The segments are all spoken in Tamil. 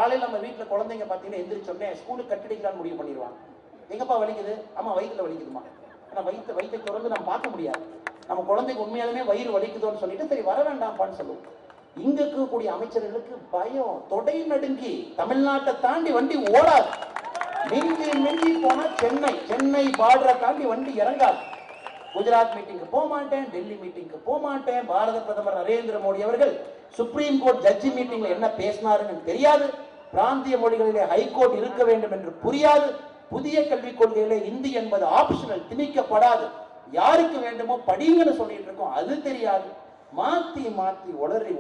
காலையில் நம்ம வீட்டில் குழந்தைங்க பார்த்தீங்கன்னா எந்திரிச்சோடனே ஸ்கூலுக்கு கட்டடிக்கலான்னு முடிவு பண்ணிடுவாங்க. எங்கப்பா வலிக்குது? ஆமா வயிற்றுல வலிக்குதுமா. ஏன்னா வயிற்றை திறந்து நம்ம பார்க்க முடியாது. நம்ம குழந்தைக்கு உண்மையாலுமே வயிறு வலிக்குதோன்னு சொல்லிட்டு சரி வர வேண்டாம்ப்பான்னு சொல்லுவோம். இங்க இருக்கக்கூடிய அமைச்சர்களுக்கு பயம், தொடை நடுங்கி தமிழ்நாட்டை தாண்டி வண்டி ஓடாது. மிஞ்சி மிஞ்சி போனா சென்னை பார்டரை தாண்டி வண்டி இறங்காது. குஜராத் மீட்டிங்கு போக மாட்டேன், டெல்லி மீட்டிங்கு போக மாட்டேன். பாரத பிரதமர் நரேந்திர மோடி அவர்கள் சுப்ரீம் கோர்ட் ஜட்ஜி மீட்டிங்ல என்ன பேசினாருன்னு தெரியாது. பிராந்திய மொழிகளிலே ஹைகோர்ட் இருக்க வேண்டும் என்று புரியாது. புதிய கல்விக் கொள்கையிலே இந்தி என்பது ஆப்ஷனல், திணிக்கப்படாது. யாருக்கு வேண்டுமோ படிங்கன்னு சொல்லிட்டு இருக்கோம், அது தெரியாது. மாத்தி மாத்தி உளறி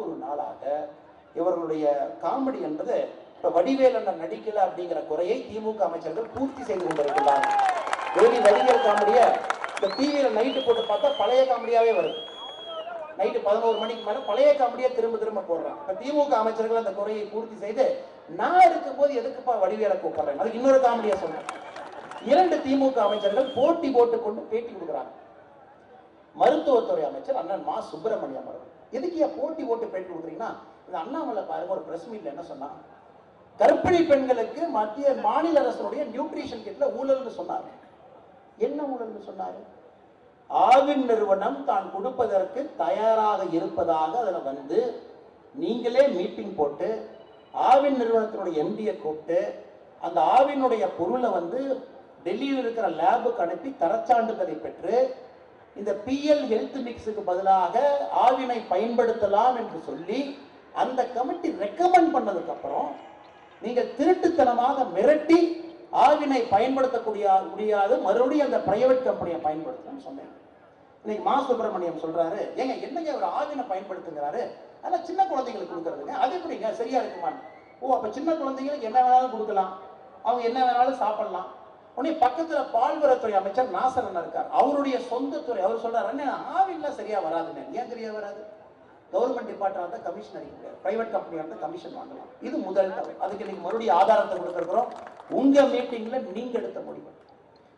ஒரு நாளாக இவர்களுடைய காமெடி என்பது இப்ப வடிவேல் என்ற நடிக்கல அப்படிங்கிற குறையை திமுக அமைச்சர்கள் பூர்த்தி செய்து கொண்டிருக்கிறார்கள். வடிவேல் காமெடிய இந்த டிவியில நைட்டு போட்டு பார்த்தா பழைய காமெடியாவே வருது. நைட்டு 11 மணிக்கு மேல பழைய காமெடியா திரும்ப போடுறாங்க. இப்ப திமுக அமைச்சர்கள் அந்த குறையை பூர்த்தி செய்து நான் இருக்கும் போது எதுக்குப்பா வடிவேலை கூப்பிடுறேன், அதுக்கு இன்னொரு காமெடியா சொல்றேன். 2 திமுக அமைச்சர்கள் போட்டி போட்டுக் கொண்டு பேட்டி கொடுக்குறாங்க. மருத்துவத்துறை அமைச்சர் அண்ணன் மா சுப்பிரமணியம் அவர்கள். எதுக்கு போட்டி போட்டு பேட்டி கொடுக்குறீங்கன்னா, இந்த அண்ணாமலை பாருங்க ஒரு பிரஸ் மீட்ல என்ன சொன்னா, கர்ப்பிணி பெண்களுக்கு மாநில அரசுடைய நியூட்ரிஷன் கிட்ல ஊழல்னு சொன்னார். என்ன ஊழல்னு சொன்னாரு? ஆவின் நிறுவனம் தான் கொடுப்பதற்கு தயாராக இருப்பதாக அதுல வந்து நீங்களே மீட்டிங் போட்டு ஆவின் நிறுவனத்தினுடைய எம்டியை கூப்பிட்டு அந்த ஆவினுடைய பொருளை வந்து டெல்லியில் இருக்கிற லேபுக்கு அனுப்பி தரச்சான்றிதழை பெற்று இந்த பிஎல் ஹெல்த் மிக்ஸுக்கு பதிலாக ஆவினை பயன்படுத்தலாம் என்று சொல்லி அந்த கமிட்டி ரெக்கமெண்ட் பண்ணதுக்கு அப்புறம் நீங்கள் திருட்டுத்தனமாக மிரட்டி ஆவினை பயன்படுத்தக்கூடிய முடியாது, மறுபடியும் அந்த பிரைவேட் கம்பெனியை பயன்படுத்தணும்னு சொன்னேன். இன்னைக்கு மா சுப்பிரமணியம் சொல்றாரு, ஏங்க என்னங்க ஒரு ஆவினை பயன்படுத்துங்கிறாரு, அதெல்லாம் சின்ன குழந்தைங்களுக்கு கொடுக்கறதுங்க, அது எப்படிங்க சரியா இருக்குமான்னு. ஓ அப்ப சின்ன குழந்தைங்களுக்கு என்ன வேணாலும் கொடுக்கலாம், அவங்க என்ன வேணாலும் சாப்பிடலாம். உடனே பக்கத்துல பால்வரத்துறை அமைச்சர் நாசரன் இருக்கார், அவருடைய சொந்த துறை. அவர் சொல்றாரு, ஆவின்லாம் சரியா வராதுன்னு. ஏன் சரியா வராது? கவர்மெண்ட் டிபார்ட்மெண்ட் தான் கமிஷன் அடிக்க முடியாது, பிரைவேட் கம்பெனி வந்து கமிஷன் வாங்கலாம். இது முதல் தவறு. அதுக்கு நீங்க மறுபடியும் ஆதாரத்தை கொடுத்துருக்கிறோம். உங்க மீட்டிங்ல நீங்க எடுத்த முடிவு.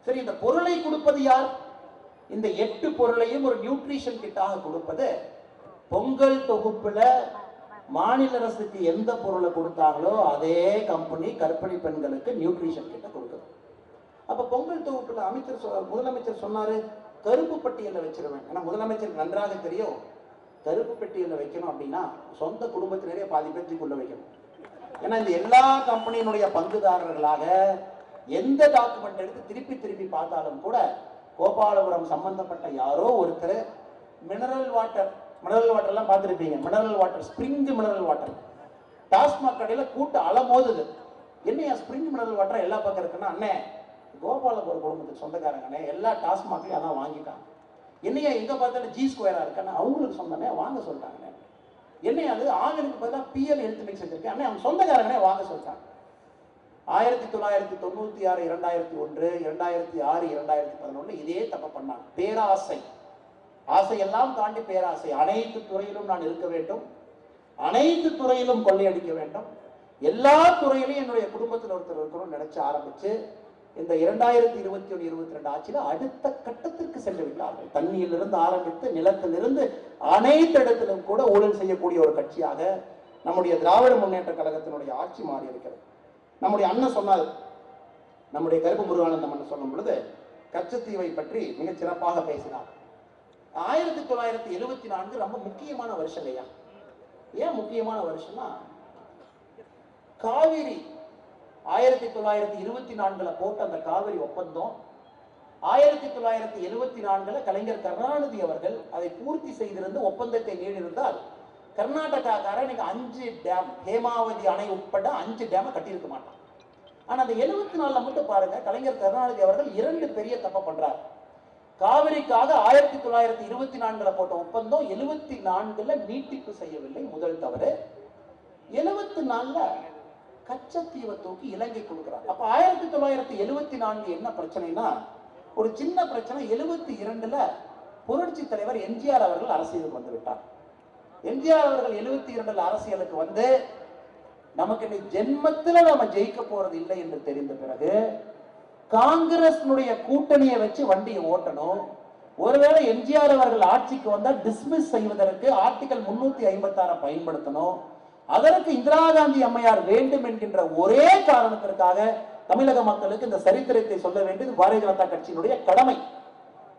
சரி, இந்த பொருளை கொடுப்பது யார்? இந்த 8 பொருளையும் ஒரு நியூட்ரிஷன் கிட்டாக கொடுப்பது பொங்கல் தொகுப்புல மாநில அரசுக்கு எந்த பொருளை கொடுத்தாங்களோ அதே கம்பெனி கர்ப்பிணி பெண்களுக்கு நியூட்ரிஷன் கிட்ட கொடுக்குது. அப்ப பொங்கல் தொகுப்புல முதலமைச்சர் சொன்னாரு கருப்பு பட்டியல வச்சிருவேன். ஏன்னா முதலமைச்சர் நன்றாக தெரியும், கருப்பு பெட்டியில் வைக்கணும் அப்படின்னா சொந்த குடும்பத்தினரே பாதி பேச்சுக்குள்ள வைக்கணும். ஏன்னா இந்த எல்லா கம்பெனியினுடைய பங்குதாரர்களாக எந்த டாக்குமெண்ட் எடுத்து திருப்பி பார்த்தாலும் கூட கோபாலபுரம் சம்பந்தப்பட்ட யாரோ ஒருத்தர் மினரல் வாட்டர்லாம் பார்த்துருப்பீங்க. Mineral water, spring mineral water TASMAC கடையில் கூட்டு அலமோதுது. என்னையா ஸ்பிரிங் மினரல் வாட்டர் எல்லா பக்கம் இருக்குன்னா, அண்ணே கோபாலபுரம் குடும்பத்துக்கு சொந்தக்காரங்கண்ணே, எல்லா டாஸ்மாக்லையும் அதான் வாங்கிட்டாங்க. என்னையா எங்க பார்த்தாலும் ஜி ஸ்கொயரா இருக்குன்னா அவங்களுக்கு சொந்தனே வாங்க சொல்றாங்க. என்னையா அது ஆவினுக்கு பதிலாக பிஎல் ஹெல்த் மிக்ஸ் வச்சிருக்கேன், அவங்க சொந்தக்காரங்கனே வாங்க சொல்றாங்க. 1996, 2001, 2006, 2011 இதே தப்ப பண்ணாங்க. பேராசை, ஆசையெல்லாம் தாண்டி பேராசை. அனைத்து துறையிலும் நான் இருக்க வேண்டும், அனைத்து துறையிலும் கொள்ளையடிக்க வேண்டும், எல்லா துறையிலும் என்னுடைய குடும்பத்தில் ஒருத்தர் இருக்கணும்னு நினைச்சு ஆரம்பிச்சு இந்த 2021-22 ஆட்சியில் அடுத்த கட்டத்திற்கு சென்று விட்டார்கள். தண்ணியிலிருந்து ஆரம்பித்து நிலத்திலிருந்து அனைத்து இடத்திலும் கூட ஊழல் செய்யக்கூடிய ஒரு கட்சியாக நம்முடைய திராவிட முன்னேற்ற கழகத்தினுடைய ஆட்சி மாறி இருக்கிறது. நம்முடைய அண்ணன் சொன்னார், நம்முடைய கருப்பு முருகானந்தம் அண்ணன் சொல்லும் பொழுது கச்சத்தீவை பற்றி மிகச் சிறப்பாக பேசினார். 1974 ரொம்ப முக்கியமான வருஷம் இல்லையா? ஏன் முக்கியமான வருஷம்னா, காவிரி 1924 போட்ட அந்த காவிரி ஒப்பந்தம் 1974 கலைஞர் கருணாநிதி அவர்கள் அதை பூர்த்தி செய்திருந்து ஒப்பந்தத்தை நீடிருந்தால் கர்நாடகாக்காரன் இன்னைக்கு 5 டேம், ஹேமாவதி அணை உட்பட 5 டேம் கட்டியிருக்க மாட்டான். ஆனா அந்த 74 மட்டும் பாருங்க, கலைஞர் கருணாநிதி அவர்கள் 2 பெரிய தப்ப பண்றார். காவிரிக்காக 1924 போட்ட ஒப்பந்தம் 74 நீட்டிப்பு செய்யவில்லை, முதல் தவறு. 74 கச்சத்தீவை தூக்கி இலங்கை கொடுக்கிறார். அப்ப 1974 என்ன பிரச்சனைனா, ஒரு சின்ன பிரச்சனை. 72 புரட்சி தலைவர் எம்ஜிஆர் அவர்கள் அரசியலுக்கு வந்து விட்டார். எம்ஜிஆர் அவர்கள் 72 அரசியலுக்கு வந்து நமக்கு இன்னைக்கு ஜென்மத்தில் நம்ம ஜெயிக்க போறது இல்லை என்று தெரிந்த பிறகு காங்கிரஸ் கூட்டணியை வச்சு வண்டியை ஓட்டணும். ஒருவேளை எம்ஜிஆர் அவர்கள் ஆட்சிக்கு வந்தால் டிஸ்மிஸ் செய்வதற்கு ஆர்டிகல் 356 பயன்படுத்தணும். அதற்கு இந்திரா காந்தி அம்மையார் வேண்டும் என்கின்ற ஒரே காரணத்திற்காக தமிழக மக்களுக்கு இந்த சரித்திரத்தை சொல்ல வேண்டியது பாரதிய ஜனதா கட்சியினுடைய கடமை.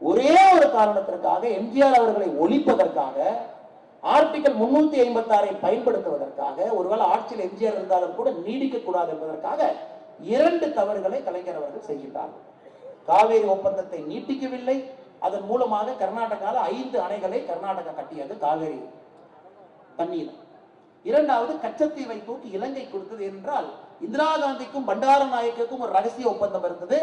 ஒரே ஒரு காரணத்திற்காக எம்ஜிஆர் அவர்களை ஒழிப்பதற்காக, ஆர்டிகல் 356 பயன்படுத்துவதற்காக, ஒருவேளை ஆட்சியில் எம்ஜிஆர் இருந்தாலும் கூட நீடிக்க கூடாது என்பதற்காக 2 தவறுகளை கலைஞர் அவர்கள் செய்கின்றார்கள். காவேரி ஒப்பந்தத்தை நீட்டிக்கவில்லை. அதன் மூலமாக கர்நாடகாவில் 5 அணைகளை கர்நாடகா கட்டியது காவேரி தண்ணீர். இரண்டாவது, கச்சத்தீவை தூக்கி இலங்கை கொடுத்தது என்றால் இந்திரா காந்திக்கும் பண்டார நாயக்குக்கும் ஒரு ரகசிய ஒப்பந்தம் இருந்தது.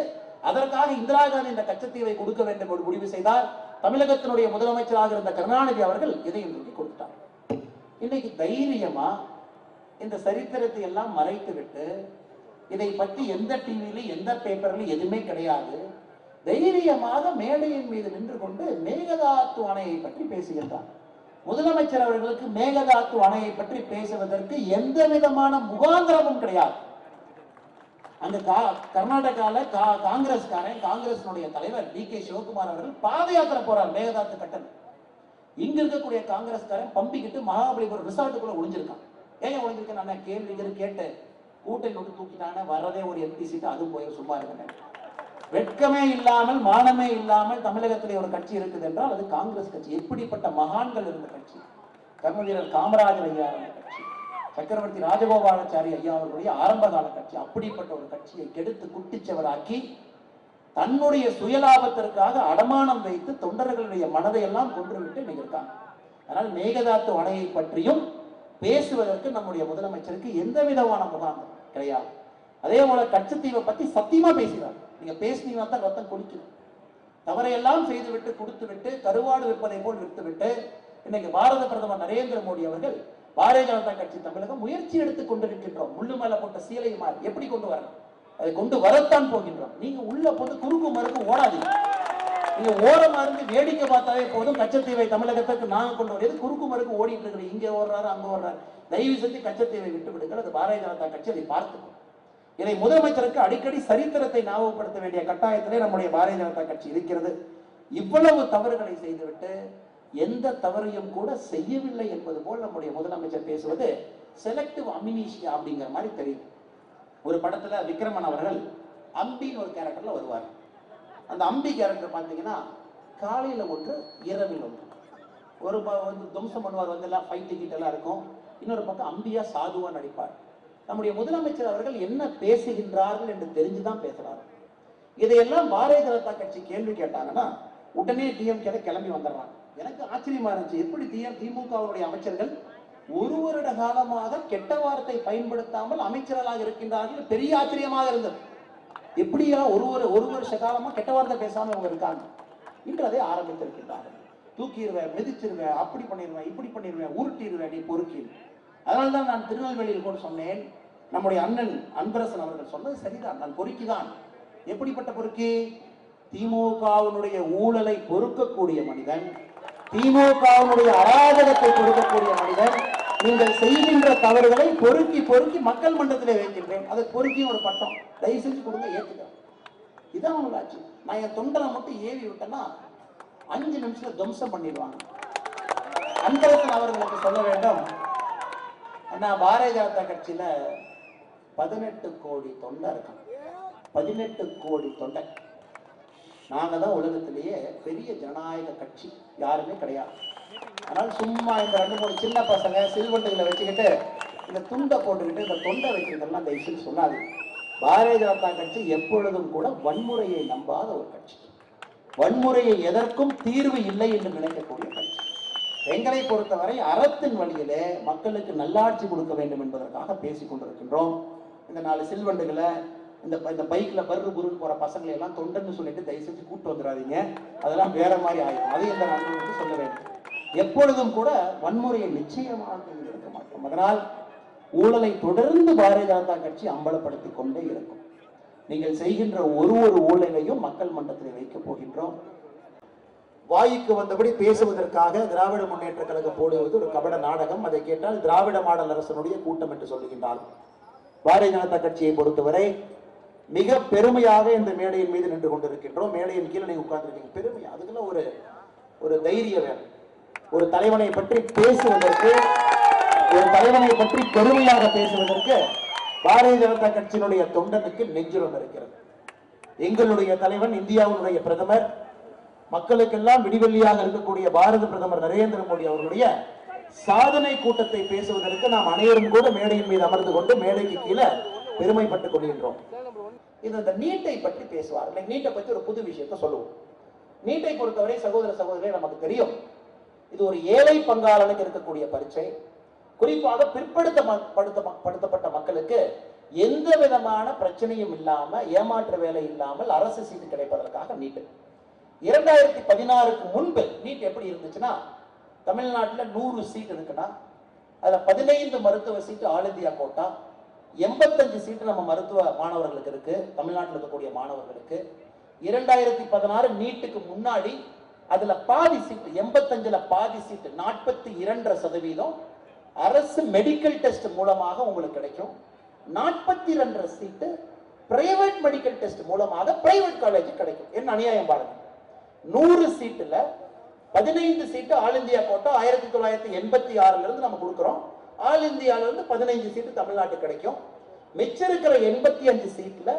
அதற்காக இந்திரா காந்தி இந்த கச்சத்தீவை கொடுக்க வேண்டும் என்று முடிவு செய்தார். தமிழகத்தினுடைய முதலமைச்சராக இருந்த கருணாநிதி அவர்கள் இதையும் தூக்கி கொடுத்தார். இன்னைக்கு தைரியமா இந்த சரித்திரத்தை எல்லாம் மறைத்து விட்டு, இதை பற்றி எந்த டிவியிலும் எந்த பேப்பர்லையும் எதுவுமே கிடையாது, தைரியமாக மேடையின் மீது நின்று கொண்டு மேகதாத்து அணையை பற்றி பேசுகின்றார். முதலமைச்சர் அவர்களுக்கு மேகதாத்து அணையை பற்றி பேசுவதற்கு எந்த விதமான முகாந்திரமும் கிடையாது. அந்த கர்நாடகால காங்கிரஸ் தலைவர் டி.கே. சிவகுமார் அவர்கள் பாத யாத்திரை போறார் மேகதாத்து கட்டணம். இங்க இருக்கக்கூடிய காங்கிரஸ்காரன் பம்பிக்கிட்டு மகாபலிபுரம் ரிசார்ட்டுக்குள்ள ஒளிஞ்சிருக்கான். ஏன் ஒளிஞ்சிருக்கேன்? நான் கேள்வி கேட்டு கூட்டை நோட்டு தூக்கிட்டாங்க. வர்றதே ஒரு எம்பி சீட்டு, அதுவும் போய் சும்மா இருக்கேன். வெட்கமே இல்லாமல் மானமே இல்லாமல் தமிழகத்திலே ஒரு கட்சி இருக்குது என்றால் அது காங்கிரஸ் கட்சி. எப்படிப்பட்ட மகான்கள் இருந்த கட்சி! கர்மவீரர் காமராஜர் ஐயா இருந்த கட்சி, சக்கரவர்த்தி ராஜகோபாலாச்சாரி ஐயா அவர்களுடைய ஆரம்ப கால கட்சி. அப்படிப்பட்ட ஒரு கட்சியை கெடுத்து குட்டிச்சவராக்கி தன்னுடைய சுயலாபத்திற்காக அடமானம் வைத்து தொண்டர்களுடைய மனதை எல்லாம் கொன்றுவிட்டு இன்னைக்கு இருக்காங்க. அதனால் மேகதாத்து அணையை பற்றியும் பேசுவதற்கு நம்முடைய முதலமைச்சருக்கு எந்த விதமான முகாந்தம் கிடையாது. அதே போல கச்சத்தீவை பத்தி சத்தியமா பேசுகிறார். நீங்க பேசினீங்கன்னா தான் ரத்தம் குடிக்கும். தவறையெல்லாம் செய்துவிட்டு கொடுத்து விட்டு கருவாடு விற்பதை போல் விட்டுவிட்டு இன்னைக்கு பாரத பிரதமர் நரேந்திர மோடி அவர்கள் பாரதிய ஜனதா கட்சி தமிழகம் முயற்சி எடுத்துக் கொண்டிருக்கின்றோம். முள்ளு மேல போட்ட சீலை மாறி எப்படி கொண்டு வரணும், அதை கொண்டு வரத்தான் போகின்றோம். நீங்க உள்ள போது குறுக்கு மறுக்கு ஓடாதீங்க. நீங்க ஓரமா இருந்து வேடிக்கை பார்த்தாவே போதும். கச்சத்தீவை தமிழகத்துக்கு நாங்க கொண்டு வருது. குறுக்கு மறுக்கு ஓடிட்டு இருக்கிற இங்க ஓடுறாரு அங்க ஓடுறாரு. தயவு செஞ்சு கச்சத்தீவை விட்டு விடுங்கள். அது பாரதிய ஜனதா கட்சி அதை பார்த்துக்கும். இதை முதலமைச்சருக்கு அடிக்கடி சரித்திரத்தை ஞாபகப்படுத்த வேண்டிய கட்டாயத்திலே நம்முடைய பாரதிய ஜனதா கட்சி இருக்கிறது. இவ்வளவு தவறுகளை செய்துவிட்டு எந்த தவறையும் கூட செய்யவில்லை என்பது போல் நம்முடைய முதலமைச்சர் பேசுவது செலக்டிவ் அமினீஷியா அப்படிங்கிற மாதிரி தெரியும். ஒரு படத்துல விக்ரமன் அவர்கள் அம்பின்னு ஒரு கேரக்டர்ல வருவார். அந்த அம்பி கேரக்டர் பார்த்தீங்கன்னா காலையில ஒன்று இரவில் ஒன்று. ஒரு துவம்சம் பண்ணுவார், வந்து எல்லாம் ஃபைட் டிக்கெட் எல்லாம் இருக்கும். இன்னொரு பக்கம் அம்பியா சாதுவா நடிப்பார். நம்முடைய முதலமைச்சர் அவர்கள் என்ன பேசுகின்றார்கள் என்று தெரிஞ்சுதான் பேசுறாரு. இதையெல்லாம் பாரதிய ஜனதா கட்சி கேள்வி கேட்டாங்கன்னா உடனே டிஎம்கே கிளம்பி வந்துடுறாங்க. எனக்கு ஆச்சரியமா இருந்துச்சு, எப்படி திமுகவுடைய அமைச்சர்கள் ஒரு வருட காலமாக கெட்ட வார்த்தை பயன்படுத்தாமல் அமைச்சர்களாக இருக்கின்றார்கள். பெரிய ஆச்சரியமாக இருந்தது. எப்படியா ஒரு வருஷ காலமா கெட்ட வார்த்தை பேசாம அவங்க இருக்காங்க என்று அதை ஆரம்பித்திருக்கின்றார்கள். தூக்கிடுவேன், மிதிச்சிருவேன், அப்படி பண்ணிடுவேன், இப்படி பண்ணிடுவேன், உருட்டிடுவேன், நீ பொறுக்கி. அதனால்தான் நான் திருநெல்வேலியில் கூட சொன்னேன், நம்முடைய அண்ணன் அன்பரசன் அவர்கள் சொன்னது சரிதான். நான் பொறுக்கிதான். எப்படிப்பட்ட பொறுக்கி? திமுகவினுடைய ஊழலை பொறுக்கக்கூடிய மனிதன், திமுகவினுடைய அராஜகத்தை பொறுக்கக்கூடிய மனிதன். நீங்கள் செய்கின்ற தவறுகளை பொறுக்கி பொறுக்கி மக்கள் மன்றத்திலே வைக்கின்றேன். அதை பொறுக்கியும் ஒரு பட்டம் தயவு செஞ்சு கொடுங்க, ஏற்றுக்கிறேன். இதான் அவங்களாச்சு. நான் என் தொண்டனை மட்டும் ஏவி விட்டேன்னா 5 நிமிஷத்துல துவம்சம் பண்ணிடுவாங்க. அன்பரசன் அவர்களுக்கு சொல்ல வேண்டும், பாரதிய ஜனதா கட்சியில 18 கோடி தொண்டை இருக்காங்க. 18 கோடி தொண்டை. நாங்க தான் உலகத்திலேயே பெரிய ஜனநாயக கட்சி, யாருமே கிடையாது. அதனால சும்மா இந்த 2-3 சின்ன பசங்க சில்வண்டுகளை வச்சுக்கிட்டு இந்த துண்டை போட்டுக்கிட்டு இந்த தொண்டை வைக்கிறதெல்லாம் தயவுசெய்து சொல்லாது. பாரதிய ஜனதா கட்சி எப்பொழுதும் கூட வன்முறையை நம்பாத ஒரு கட்சி, வன்முறையை எதற்கும் தீர்வு இல்லை என்று நினைக்கக்கூடிய கட்சி. எங்களை பொறுத்தவரை அறத்தின் வழியிலே மக்களுக்கு நல்லாட்சி கொடுக்க வேண்டும் என்பதற்காக பேசிக் கொண்டிருக்கின்றோம். இந்த 4 சில்வண்டுகளை இந்த பைக்ல பர்ரு குரு போற பசங்களை எல்லாம் தொண்டன்னு சொல்லிட்டு தயவு செஞ்சு கூட்டு வந்துடாதீங்க. அதெல்லாம் வேற மாதிரி ஆயிடும். அதை இந்த நண்பர்களுக்கு சொல்ல வேண்டும். எப்பொழுதும் கூட வன்முறையை நிச்சயமாக இருக்க மாட்டோம். அதனால் ஊழலை தொடர்ந்து பாரதிய ஜனதா கட்சி அம்பலப்படுத்திக் கொண்டே இருக்கும். நீங்கள் செய்கின்ற ஒரு ஊழலையும் மக்கள் மன்றத்தில் வைக்கப் போகின்றோம். வாய்க்கு வந்தபடி பேசுவதற்காக திராவிட முன்னேற்ற கழகம் போடுவது ஒரு கபட நாடகம். அதை கேட்டால் திராவிட மாடல் அரசனுடைய கூட்டம் என்று சொல்லுகின்றார். பாரதிய ஜனதா கட்சியை பொறுத்தவரை மிக பெருமையாக இந்த மேடையின் மீது நின்று கொண்டிருக்கின்றோம். மேடையின் கீழே நீங்க உட்கார்ந்துருக்கீங்க, பெருமை. அதுக்குள்ள ஒரு தைரியம் வேணும். ஒரு தலைவனை பற்றி பேசுவதற்கு ஒரு தலைவனை பற்றி பெருமையாக பேசுவதற்கு பாரதிய ஜனதா கட்சியினுடைய தொண்டனுக்கு நெஞ்சுரம் இருக்கிறது. எங்களுடைய தலைவன், இந்தியாவுடைய பிரதமர், மக்களுக்கெல்லாம் விடிவெள்ளியாக இருக்கக்கூடிய பாரத பிரதமர் நரேந்திர மோடி அவர்களுடைய சாதனை கூட்டத்தை பேசுவதற்கு நாம் அனைவரும் கூட மேடையின் மீது அமர்ந்து கொண்டு மேடைக்கு கீழே பெருமைப்பட்டுக் கொள்கின்றோம். இந்த நீட்டை பற்றி பேசுவார். நீட்டை பற்றி ஒரு புது விஷயத்தை சொல்லுவோம். நீட்டை பொறுத்தவரை சகோதர சகோதரிகளே, நமக்கு தெரியும் இது ஒரு ஏழை பங்காளனுக்கு இருக்கக்கூடிய பரீட்சை. குறிப்பாக பிற்படுத்தப்பட்ட மக்களுக்கு எந்த விதமான பிரச்சனையும் இல்லாம, ஏமாற்று வேலை இல்லாமல் அரசு சீட்டு கிடைப்பதற்காக நீட். 2016க்கு முன்பு நீட் எப்படி இருந்துச்சுன்னா, தமிழ்நாட்டில் 100 சீட் இருக்குன்னா அதுல 15 மருத்துவ சீட்டு ஆல் இந்தியா கோட்டா, 85 சீட்டு நம்ம மருத்துவ மாணவர்களுக்கு இருக்கு, தமிழ்நாட்டில் இருக்கக்கூடிய மாணவர்களுக்கு. 2016 நீட்டுக்கு முன்னாடி அதுல பாதி சீட்டு, 85ல பாதி சீட்டு 42% அரசு மெடிக்கல் டெஸ்ட் மூலமாக உங்களுக்கு கிடைக்கும். 42 சீட்டு பிரைவேட் மெடிக்கல் டெஸ்ட் மூலமாக பிரைவேட் காலேஜ் கிடைக்கும். என்ன அநியாயம் பாருங்க. 100 சீட்டுல 15 சீட்டு ஆல் இந்தியா கோட்டா 1986ல இருந்து நம்ம கொடுக்கிறோம். ஆல் இந்தியால இருந்து 15 சீட்டு தமிழ்நாட்டுக்கு கிடைக்கும். மிச்சம் இருக்கிற 85 சீட்ல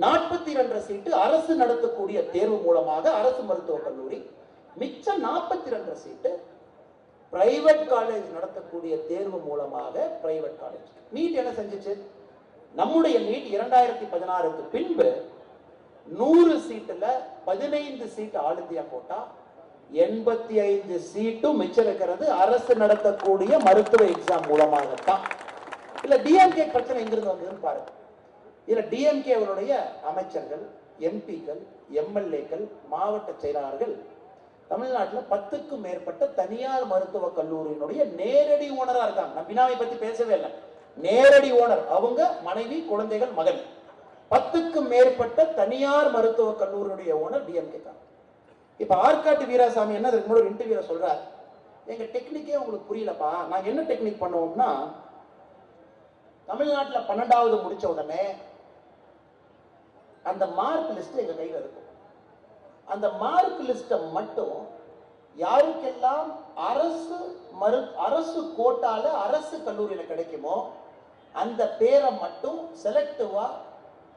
42 சீட்டு அரசு நடத்தக்கூடிய தேர்வு மூலமாக அரசு மருத்துவக் கல்லூரி, மிச்சம் 42 சீட்டு பிரைவேட் காலேஜ் நடத்தக்கூடிய தேர்வு மூலமாக பிரைவேட் காலேஜ். நீட் என்ன செஞ்சுச்சு? நம்முடைய நீட் 2016க்கு பின்பு 100 சீட்டுல 15 சீட்டு ஆல் இந்தியா கோட்டா, 85 சீட்டும் மிச்சம் இருக்கிறது அரசு நடத்தக்கூடிய மருத்துவ எக்ஸாம் மூலமாகத்தான். இல்ல டிஎம்கே பிரச்சனை எங்கிருந்து வந்ததுன்னு பாருங்க. இதுல டிஎம்கே அவருடைய அமைச்சர்கள், எம்பிக்கள், எம்எல்ஏக்கள், மாவட்ட செயலாளர்கள் தமிழ்நாட்டில் 10க்கும் மேற்பட்ட தனியார் மருத்துவக் கல்லூரியினுடைய நேரடி ஓனரா இருக்காங்க. நான் பினாவை பத்தி பேசவே இல்லை, நேரடி ஓனர் அவங்க, மனைவி, குழந்தைகள், மகன். 10க்கும் மேற்பட்ட தனியார் மருத்துவக் கல்லூரியுடைய ஓனர் டிஎம்கே தான். இப்ப ஆற்காட்டு வீராசாமி என்ன ஒரு இன்டர்வியூல சொல்றாரு, எங்க டெக்னிக்கே உங்களுக்கு புரியலப்பா, நாங்க என்ன டெக்னிக் பண்ணுவோம்னா, தமிழ்நாட்டில் 12வது முடிச்ச உடனே அந்த மார்க் லிஸ்ட் எங்க கையில் இருக்கும். அந்த மார்க் லிஸ்ட மட்டும் யாருக்கெல்லாம் அரசு கோட்டால அரசு கல்லூரியில கிடைக்குமோ அந்த பேரை மட்டும் செலக்டிவா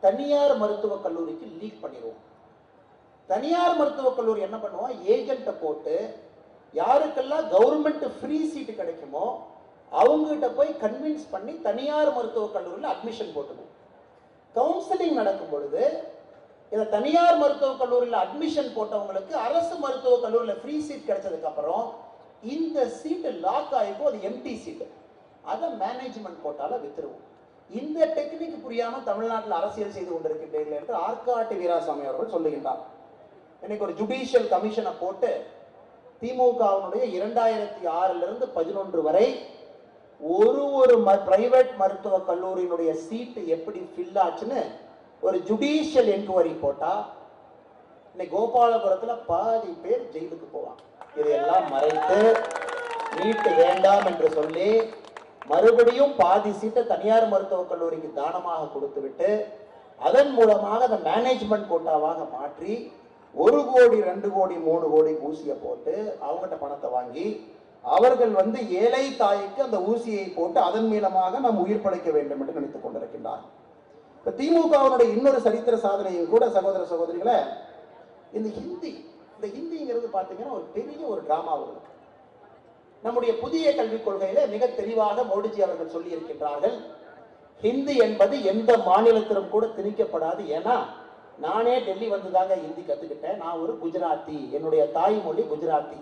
தனியார் மருத்துவக் கல்லூரிக்கு லீக் பண்ணிடுவோம். தனியார் மருத்துவக் கல்லூரி என்ன பண்ணுவோம், ஏஜென்ட்டை போட்டு யாருக்கெல்லாம் கவர்மெண்ட் ஃப்ரீ சீட்டு கிடைக்குமோ அவங்ககிட்ட போய் கன்வின்ஸ் பண்ணி தனியார் மருத்துவக் கல்லூரியில் அட்மிஷன் போட்டுவோம். கவுன்சிலிங் நடக்கும் பொழுது இந்த தனியார் மருத்துவக் கல்லூரியில் அட்மிஷன் போட்டவங்களுக்கு அரசு மருத்துவக் கல்லூரியில் ஃப்ரீ சீட் கிடைச்சதுக்கு அப்புறம் இந்த சீட்டு லாக் ஆகிப்போ, அது எம்டி சீட்டு, அதை மேனேஜ்மெண்ட் கோட்டால வித்துருவோம். இந்த டெக்னிக் புரியாம தமிழ்நாட்டில் அரசியல் செய்து கொண்டிருக்கின்றீர்கள் என்று ஆற்காட்டு வீராசாமி அவர்கள் சொல்லுகின்றார். இன்னைக்கு ஒரு ஜுடிஷியல் கமிஷனை போட்டு திமுகவினுடைய 2006ல இருந்து 2011 வரை ஒரு பிரைவேட் மருத்துவ கல்லூரியினுடைய சீட்டு எப்படி ஃபில் ஆச்சுன்னு ஒரு ஜுடிஷியல் என்கொயரி போட்டா இன்னைக்கு கோபாலபுரத்துல பாதி பேர் ஜெயிலுக்கு போவாங்க. இதையெல்லாம் மறைத்து நீட் வேண்டாம் என்று சொல்லி மறுபடியும் பாதி சீட்டை தனியார் மருத்துவக் கல்லூரிக்கு தானமாக கொடுத்து விட்டு அதன் மூலமாக அந்த மேனேஜ்மெண்ட் கோட்டாவாக மாற்றி 1 கோடி 2 கோடி 3 கோடி ஊசியை போட்டு அவங்ககிட்ட பணத்தை வாங்கி அவர்கள் ஏழை தாய்க்கு அந்த ஊசியை போட்டு அதன் மூலமாக நாம் உயிர் படைக்க வேண்டும் என்று நினைத்துக் கொண்டிருக்கின்றார். இப்ப திமுகவினுடைய இன்னொரு சரித்திர சாதனையும் கூட சகோதர சகோதரிகளை, இந்த ஹிந்திங்கிறது பாத்தீங்கன்னா ஒரு பெரிய ஒரு டிராமா வருது. நம்முடைய புதிய கல்விக் கொள்கையில மிக தெளிவாக மோடிஜி அவர்கள் சொல்லி இருக்கின்றார்கள், ஹிந்தி என்பது எந்த மாநிலத்திலும் கூட திணிக்கப்படாது. ஏன்னா நானே டெல்லி வந்துதாங்க ஹிந்தி கத்துக்கிட்டேன். நான் ஒரு குஜராத்தி, என்னுடைய தாய்மொழி குஜராத்தி.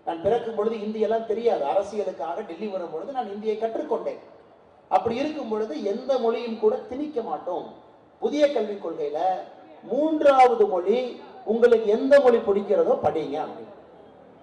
நான் பிறக்கும் பொழுது இந்தி எல்லாம் தெரியாது, அரசியலுக்காக டெல்லி வரும் பொழுது நான் இந்தியை கற்றுக்கொண்டேன். அப்படி இருக்கும் பொழுது எந்த மொழியும் கூட திணிக்க மாட்டோம். புதிய கல்விக் கொள்கையில 3வது மொழி உங்களுக்கு எந்த மொழி பிடிக்கிறதோ படிங்க அப்படின்னு.